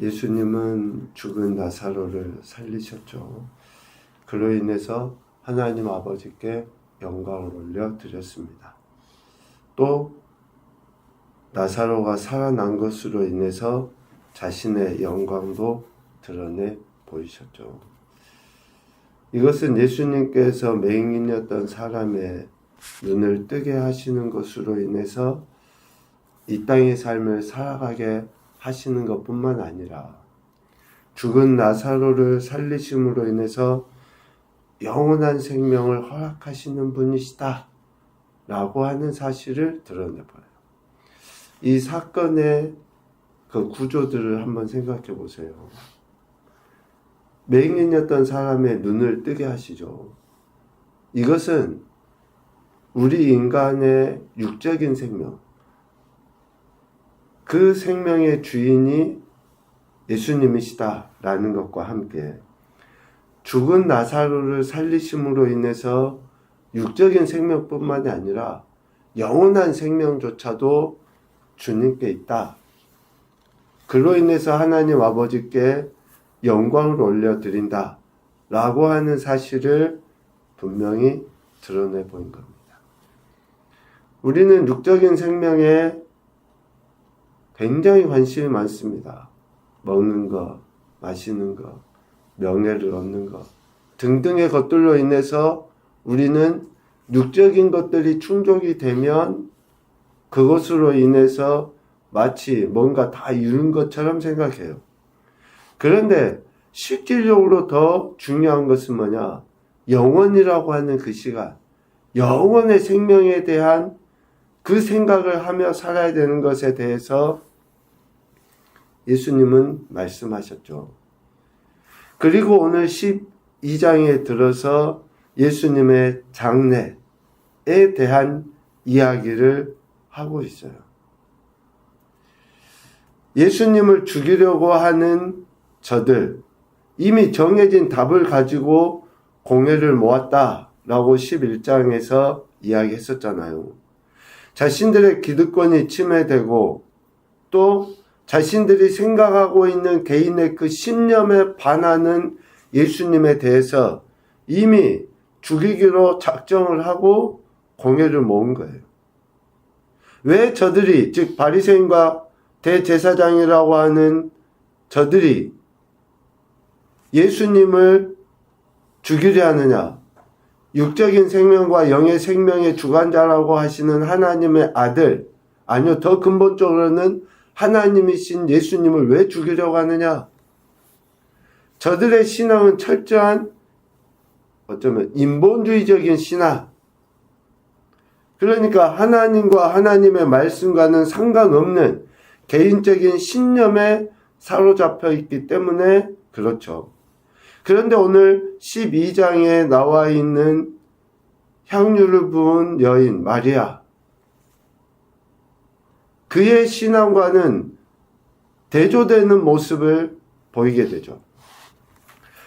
예수님은 죽은 나사로를 살리셨죠. 그로 인해서 하나님 아버지께 영광을 올려드렸습니다. 또 나사로가 살아난 것으로 인해서 자신의 영광도 드러내 보이셨죠. 이것은 예수님께서 맹인이었던 사람의 눈을 뜨게 하시는 것으로 인해서 이 땅의 삶을 살아가게 하시는 것뿐만 아니라 죽은 나사로를 살리심으로 인해서 영원한 생명을 허락하시는 분이시다 라고 하는 사실을 드러내버려요. 이 사건의 그 구조들을 한번 생각해 보세요. 맹인이었던 사람의 눈을 뜨게 하시죠. 이것은 우리 인간의 육적인 생명, 그 생명의 주인이 예수님이시다라는 것과 함께 죽은 나사로를 살리심으로 인해서 육적인 생명뿐만이 아니라 영원한 생명조차도 주님께 있다. 그로 인해서 하나님 아버지께 영광을 올려드린다 라고 하는 사실을 분명히 드러내 보인 겁니다. 우리는 육적인 생명에 굉장히 관심이 많습니다. 먹는 것, 마시는 것, 명예를 얻는 것 등등의 것들로 인해서 우리는 육적인 것들이 충족이 되면 그것으로 인해서 마치 뭔가 다 이룬 것처럼 생각해요. 그런데 실질적으로 더 중요한 것은 뭐냐? 영원이라고 하는 그 시간, 영원의 생명에 대한 그 생각을 하며 살아야 되는 것에 대해서 예수님은 말씀하셨죠. 그리고 오늘 12장에 들어서 예수님의 장례에 대한 이야기를 하고 있어요. 예수님을 죽이려고 하는 저들, 이미 정해진 답을 가지고 공회를 모았다라고 11장에서 이야기했었잖아요. 자신들의 기득권이 침해되고 또 자신들이 생각하고 있는 개인의 그 신념에 반하는 예수님에 대해서 이미 죽이기로 작정을 하고 공회를 모은 거예요. 왜 저들이, 즉 바리새인과 대제사장이라고 하는 저들이 예수님을 죽이려 하느냐? 육적인 생명과 영의 생명의 주관자라고 하시는 하나님의 아들, 아니요, 더 근본적으로는 하나님이신 예수님을 왜 죽이려고 하느냐? 저들의 신앙은 철저한 어쩌면 인본주의적인 신앙. 그러니까 하나님과 하나님의 말씀과는 상관없는 개인적인 신념에 사로잡혀 있기 때문에 그렇죠. 그런데 오늘 12장에 나와 있는 향유를 부은 여인 마리아, 그의 신앙과는 대조되는 모습을 보이게 되죠.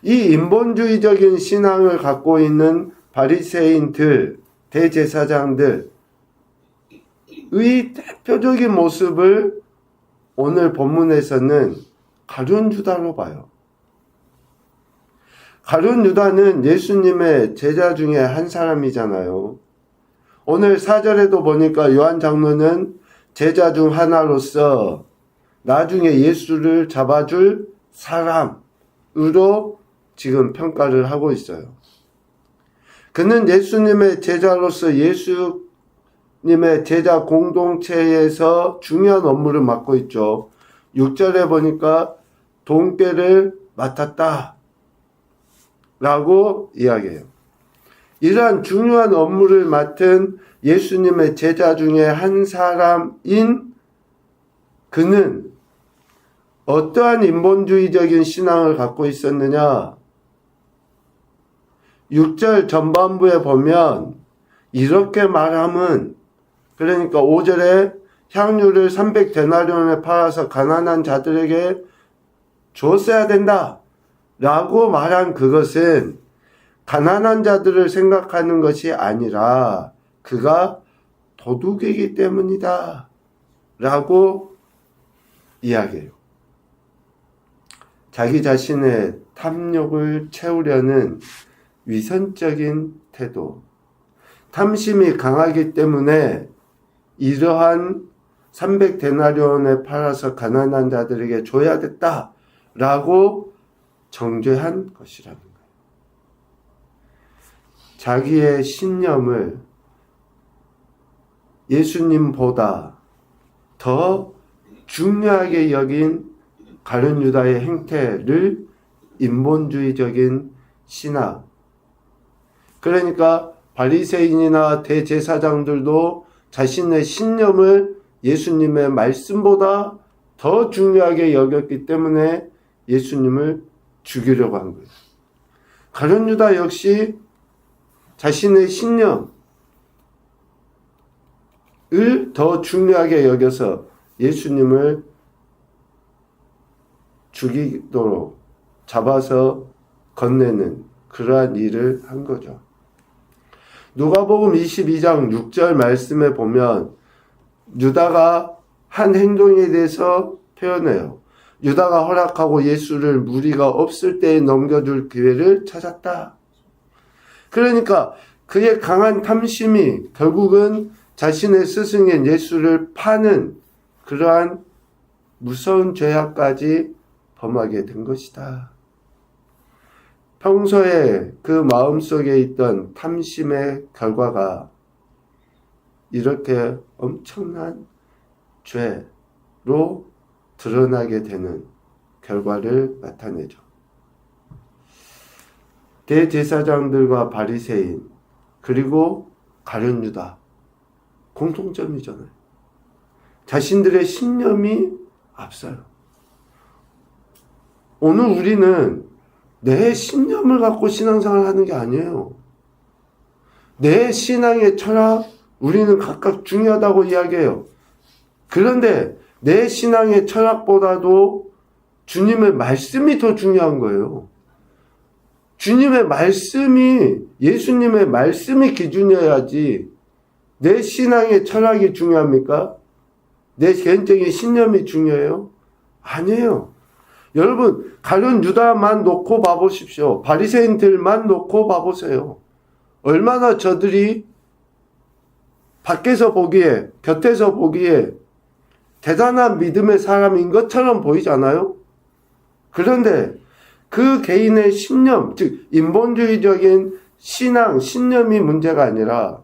이 인본주의적인 신앙을 갖고 있는 바리새인들, 대제사장들의 대표적인 모습을 오늘 본문에서는 가룟 유다로 봐요. 가룟 유다는 예수님의 제자 중에 한 사람이잖아요. 오늘 4절에도 보니까 요한 장로는 제자 중 하나로서 나중에 예수를 잡아줄 사람으로 지금 평가를 하고 있어요. 그는 예수님의 제자로서 예수님의 제자 공동체에서 중요한 업무를 맡고 있죠. 6절에 보니까 돈깨를 맡았다 라고 이야기해요. 이러한 중요한 업무를 맡은 예수님의 제자 중에 한 사람인 그는 어떠한 인본주의적인 신앙을 갖고 있었느냐? 6절 전반부에 보면 이렇게 말함은, 그러니까 5절에 향유를 300데나리온에 팔아서 가난한 자들에게 줬어야 된다 라고 말한 그것은 가난한 자들을 생각하는 것이 아니라 그가 도둑이기 때문이다 라고 이야기해요. 자기 자신의 탐욕을 채우려는 위선적인 태도, 탐심이 강하기 때문에 이러한 300데나리온에 팔아서 가난한 자들에게 줘야겠다라고 정죄한 것이라는 거예요. 자기의 신념을 예수님보다 더 중요하게 여긴 가룟 유다의 행태를 인본주의적인 신학, 그러니까 바리새인이나 대제사장들도 자신의 신념을 예수님의 말씀보다 더 중요하게 여겼기 때문에 예수님을 죽이려고 한 거예요. 가룟 유다 역시 자신의 신념을 더 중요하게 여겨서 예수님을 죽이도록 잡아서 건네는 그러한 일을 한 거죠. 누가복음 22장 6절 말씀에 보면 유다가 한 행동에 대해서 표현해요. 유다가 허락하고 예수를 무리가 없을 때에 넘겨줄 기회를 찾았다. 그러니까 그의 강한 탐심이 결국은 자신의 스승인 예수를 파는 그러한 무서운 죄악까지 범하게 된 것이다. 평소에 그 마음속에 있던 탐심의 결과가 이렇게 엄청난 죄로 드러나게 되는 결과를 나타내죠. 대제사장들과 바리새인 그리고 가룟 유다 공통점이잖아요. 자신들의 신념이 앞서요. 오늘 우리는 내 신념을 갖고 신앙생활을 하는 게 아니에요. 내 신앙의 철학 우리는 각각 중요하다고 이야기해요. 그런데 내 신앙의 철학보다도 주님의 말씀이 더 중요한 거예요. 주님의 말씀이, 예수님의 말씀이 기준이어야지 내 신앙의 철학이 중요합니까? 내 개인적인 신념이 중요해요? 아니에요. 여러분, 가룟 유다만 놓고 봐보십시오. 바리새인들만 놓고 봐보세요. 얼마나 저들이 밖에서 보기에, 곁에서 보기에 대단한 믿음의 사람인 것처럼 보이잖아요? 그런데 그 개인의 신념, 즉 인본주의적인 신앙, 신념이 문제가 아니라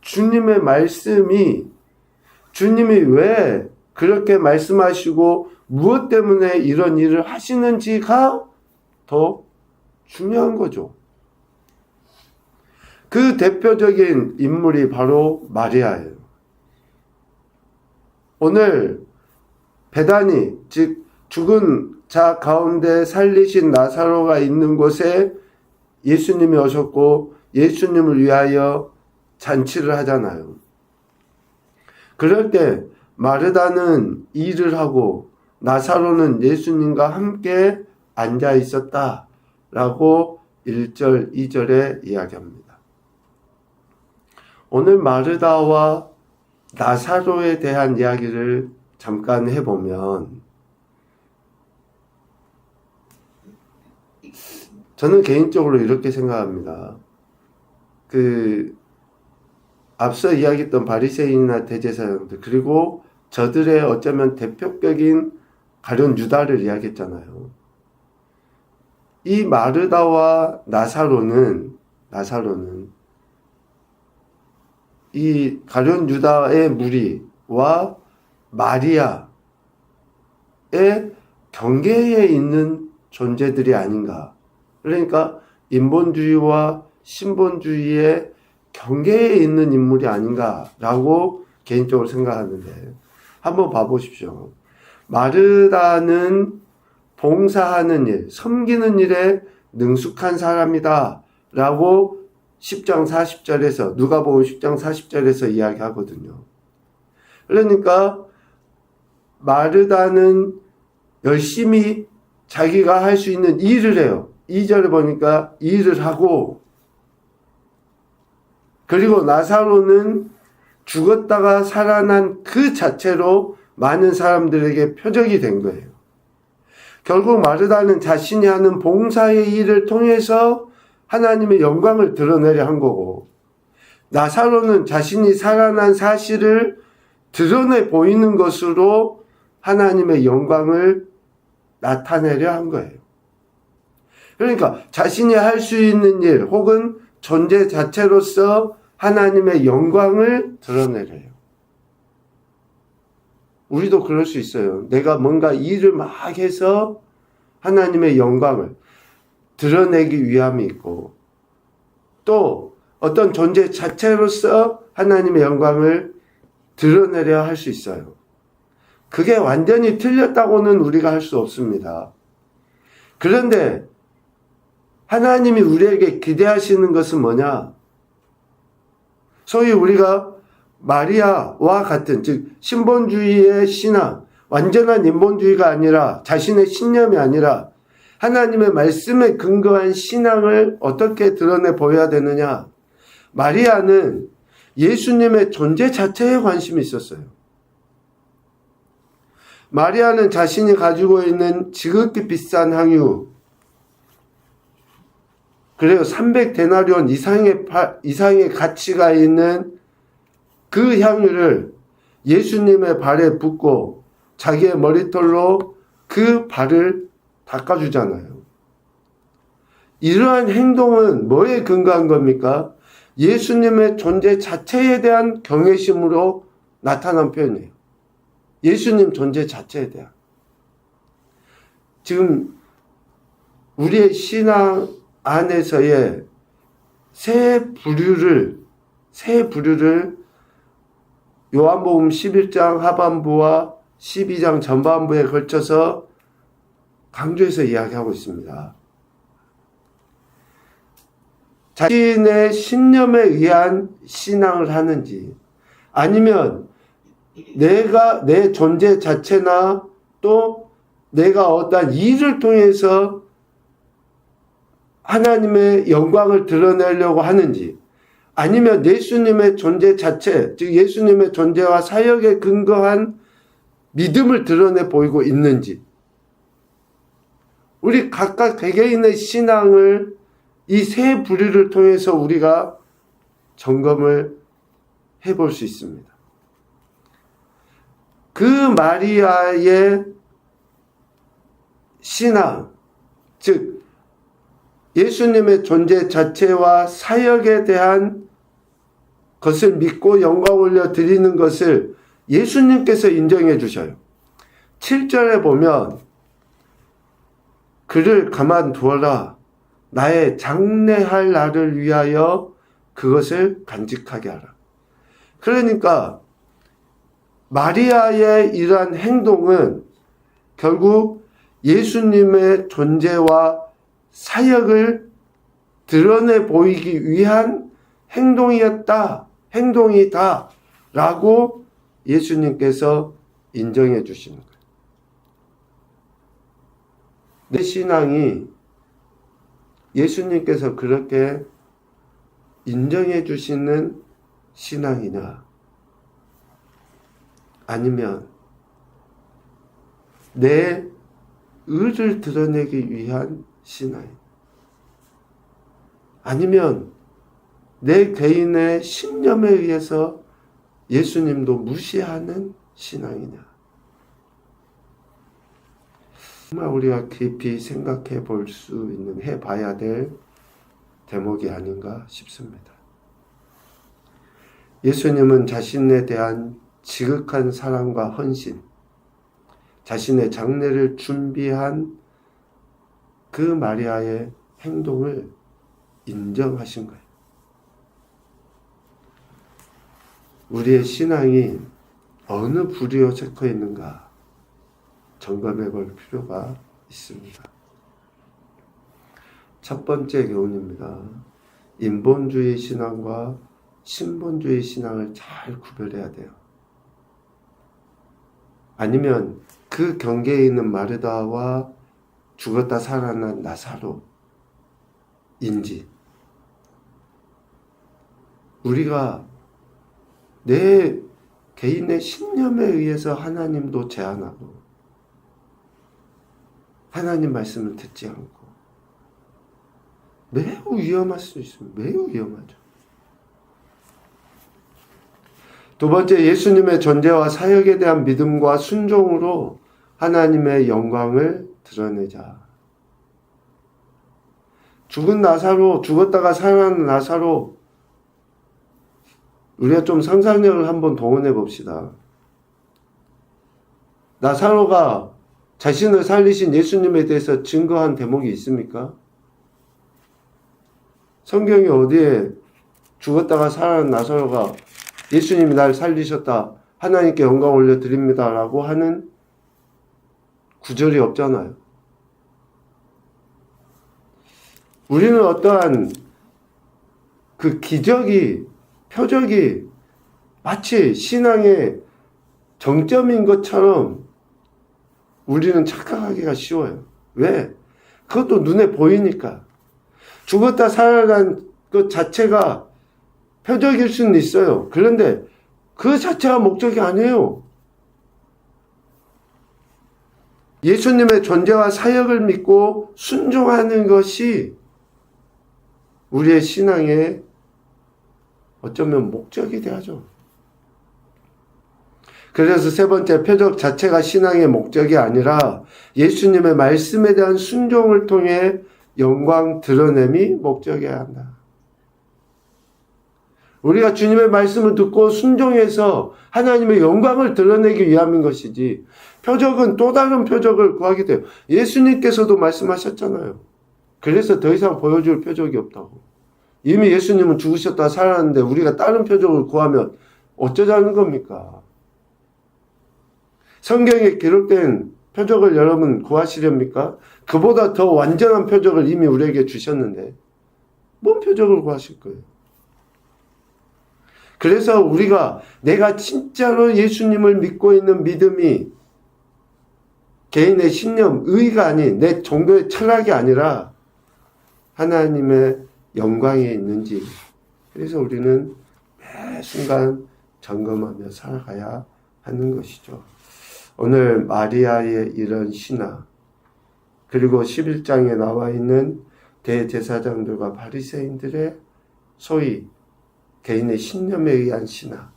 주님의 말씀이, 주님이 왜 그렇게 말씀하시고 무엇 때문에 이런 일을 하시는지가 더 중요한 거죠. 그 대표적인 인물이 바로 마리아예요. 오늘 베다니, 즉 죽은 자 가운데 살리신 나사로가 있는 곳에 예수님이 오셨고 예수님을 위하여 잔치를 하잖아요. 그럴 때 마르다는 일을 하고 나사로는 예수님과 함께 앉아 있었다라고 1절, 2절에 이야기합니다. 오늘 마르다와 나사로에 대한 이야기를 잠깐 해보면 저는 개인적으로 이렇게 생각합니다. 앞서 이야기했던 바리새인이나 대제사장들 그리고 저들의 어쩌면 대표적인 가룟 유다를 이야기했잖아요. 이 마르다와 나사로는 이 가룟 유다의 무리와 마리아의 경계에 있는 존재들이 아닌가. 그러니까 인본주의와 신본주의의 경계에 있는 인물이 아닌가라고 개인적으로 생각하는데 한번 봐보십시오. 마르다는 봉사하는 일, 섬기는 일에 능숙한 사람이다 라고 10장 40절에서 누가복음 10장 40절에서 이야기하거든요. 그러니까 마르다는 열심히 자기가 할 수 있는 일을 해요. 2절에 보니까 일을 하고, 그리고 나사로는 죽었다가 살아난 그 자체로 많은 사람들에게 표적이 된 거예요. 결국 마르다는 자신이 하는 봉사의 일을 통해서 하나님의 영광을 드러내려 한 거고, 나사로는 자신이 살아난 사실을 드러내 보이는 것으로 하나님의 영광을 나타내려 한 거예요. 그러니까 자신이 할 수 있는 일 혹은 존재 자체로서 하나님의 영광을 드러내려요. 우리도 그럴 수 있어요. 내가 뭔가 일을 막 해서 하나님의 영광을 드러내기 위함이 있고, 또 어떤 존재 자체로서 하나님의 영광을 드러내려 할 수 있어요. 그게 완전히 틀렸다고는 우리가 할 수 없습니다. 그런데 하나님이 우리에게 기대하시는 것은 뭐냐? 소위 우리가 마리아와 같은, 즉 신본주의의 신앙, 완전한 인본주의가 아니라, 자신의 신념이 아니라 하나님의 말씀에 근거한 신앙을 어떻게 드러내 보여야 되느냐? 마리아는 예수님의 존재 자체에 관심이 있었어요. 마리아는 자신이 가지고 있는 지극히 비싼 향유, 그래요, 300데나리온 이상의 가치가 있는 그 향유를 예수님의 발에 붓고 자기의 머리털로 그 발을 닦아주잖아요. 이러한 행동은 뭐에 근거한 겁니까? 예수님의 존재 자체에 대한 경외심으로 나타난 표현이에요. 예수님 존재 자체에 대한. 지금 우리의 신앙 안에서의 세 부류를 요한복음 11장 하반부와 12장 전반부에 걸쳐서 강조해서 이야기하고 있습니다. 자신의 신념에 의한 신앙을 하는지, 아니면 내가 내 존재 자체나 또 내가 어떤 일을 통해서 하나님의 영광을 드러내려고 하는지, 아니면 예수님의 존재 자체, 즉 예수님의 존재와 사역에 근거한 믿음을 드러내 보이고 있는지, 우리 각각 개개인의 신앙을 이 세 부류를 통해서 우리가 점검을 해볼 수 있습니다. 그 마리아의 신앙, 즉 예수님의 존재 자체와 사역에 대한 것을 믿고 영광 올려 드리는 것을 예수님께서 인정해 주셔요. 7절에 보면 그를 가만두어라. 나의 장래할 날을 위하여 그것을 간직하게 하라. 그러니까 마리아의 이러한 행동은 결국 예수님의 존재와 사역을 드러내 보이기 위한 행동이다 라고 예수님께서 인정해 주시는 거예요. 내 신앙이 예수님께서 그렇게 인정해 주시는 신앙이냐, 아니면 내 의를 드러내기 위한 신앙이냐, 아니면 내 개인의 신념에 의해서 예수님도 무시하는 신앙이냐. 정말 우리가 깊이 생각해 볼 수 있는, 해봐야 될 대목이 아닌가 싶습니다. 예수님은 자신에 대한 지극한 사랑과 헌신, 자신의 장례를 준비한 그 마리아의 행동을 인정하신 거예요. 우리의 신앙이 어느 부류에 속해 있는가 점검해 볼 필요가 있습니다. 첫 번째 교훈입니다. 인본주의 신앙과 신본주의 신앙을 잘 구별해야 돼요. 아니면 그 경계에 있는 마르다와 죽었다 살아난 나사로인지, 우리가 내 개인의 신념에 의해서 하나님도 제한하고 하나님 말씀을 듣지 않고 매우 위험할 수 있습니다. 매우 위험하죠. 두 번째, 예수님의 존재와 사역에 대한 믿음과 순종으로 하나님의 영광을 드러내자. 죽은 나사로, 죽었다가 살아난 나사로, 우리가 좀 상상력을 한번 동원해 봅시다. 나사로가 자신을 살리신 예수님에 대해서 증거한 대목이 있습니까? 성경이 어디에 죽었다가 살아난 나사로가 예수님이 날 살리셨다, 하나님께 영광 올려드립니다 라고 하는 구절이 없잖아요. 우리는 어떠한 그 기적이, 표적이 마치 신앙의 정점인 것처럼 우리는 착각하기가 쉬워요. 왜? 그것도 눈에 보이니까. 죽었다 살아난 것 자체가 표적일 수는 있어요. 그런데 그 자체가 목적이 아니에요. 예수님의 존재와 사역을 믿고 순종하는 것이 우리의 신앙의 어쩌면 목적이 되어야죠. 그래서 세 번째, 표적 자체가 신앙의 목적이 아니라 예수님의 말씀에 대한 순종을 통해 영광 드러냄이 목적이어야 한다. 우리가 주님의 말씀을 듣고 순종해서 하나님의 영광을 드러내기 위함인 것이지, 표적은 또 다른 표적을 구하게 돼요. 예수님께서도 말씀하셨잖아요. 그래서 더 이상 보여줄 표적이 없다고. 이미 예수님은 죽으셨다 살아났는데 우리가 다른 표적을 구하면 어쩌자는 겁니까? 성경에 기록된 표적을 여러분 구하시렵니까? 그보다 더 완전한 표적을 이미 우리에게 주셨는데 뭔 표적을 구하실 거예요? 그래서 우리가 내가 진짜로 예수님을 믿고 있는 믿음이 개인의 신념, 의가 아닌 내 종교의 철학이 아니라 하나님의 영광에 있는지, 그래서 우리는 매 순간 점검하며 살아가야 하는 것이죠. 오늘 마리아의 이런 신앙, 그리고 11장에 나와 있는 대제사장들과 바리새인들의 소위 개인의 신념에 의한 신앙,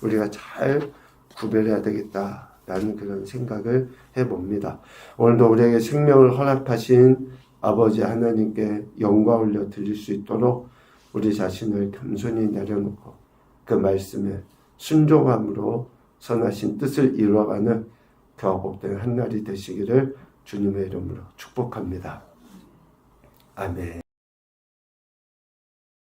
우리가 잘 구별해야 되겠다라는 그런 생각을 해봅니다. 오늘도 우리에게 생명을 허락하신 아버지 하나님께 영광 올려 드릴 수 있도록 우리 자신을 겸손히 내려놓고 그 말씀에 순종함으로 선하신 뜻을 이루어가는 그와 복된 한날이 되시기를 주님의 이름으로 축복합니다. 아멘.